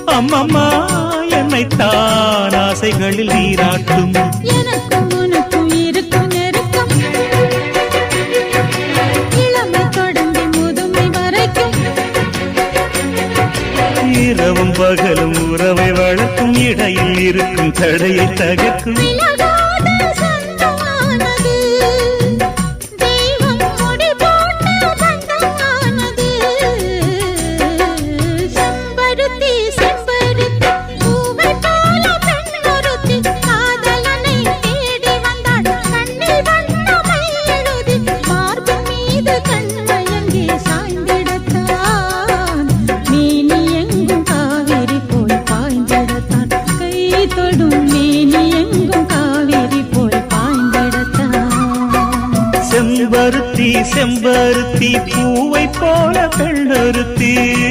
அம்மம்மா என்னைத்தான் ஆசைகளில் நீராட்டும். எனக்கும் உனக்கும் இருக்கும் நெருக்கம் இளமை தொடங்கி முதுமை வரைக்கும். இரவும் பகலும் உறவை வளர்க்கும் இடையில் இருக்கும் தடையை தகர்க்கும். செம்பருத்தி செம்பருத்தி பூவை போல பெண்ணொருத்தி